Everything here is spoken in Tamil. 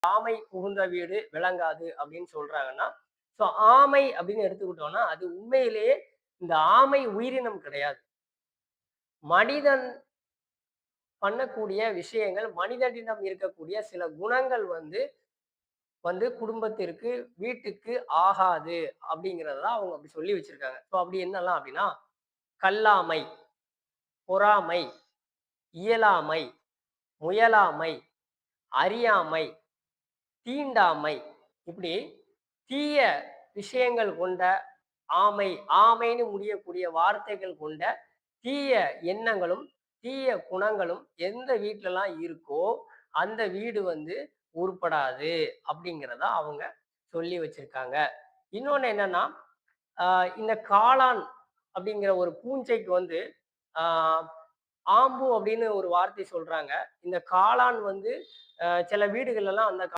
ஆமை புகுந்த வீடு விளங்காது அப்படின்னு சொல்றாங்கன்னா, ஸோ ஆமை அப்படின்னு எடுத்துக்கிட்டோம்னா, அது உண்மையிலேயே இந்த ஆமை உயிரினம் கிடையாது. மனிதன் பண்ணக்கூடிய விஷயங்கள், மனிதனிடம் இருக்கக்கூடிய சில குணங்கள் வந்து வந்து குடும்பத்திற்கு, வீட்டுக்கு ஆகாது அப்படிங்கிறத தான் அவங்க அப்படி சொல்லி வச்சிருக்காங்க. ஸோ அப்படி என்னலாம் அப்படின்னா, கல்லாமை, பொறாமை, இயலாமை, முயலாமை, அறியாமை, தீண்டாமை இப்படி தீய விஷயங்கள் கொண்ட ஆமை, ஆமைன்னு முடியக்கூடிய வார்த்தைகள் கொண்ட தீய எண்ணங்களும், தீய குணங்களும் எந்த வீட்லலாம் இருக்கோ, அந்த வீடு வந்து உருப்படாது அப்படிங்கிறத அவங்க சொல்லி வச்சிருக்காங்க. இன்னொன்னு என்னன்னா, அ இந்த காளான் அப்படிங்கிற ஒரு பூஞ்சைக்கு வந்து ஆ ஆம்பு அப்படின்னு ஒரு வார்த்தை சொல்றாங்க. இந்த காளான் வந்து சில வீடுகள்லாம் அந்த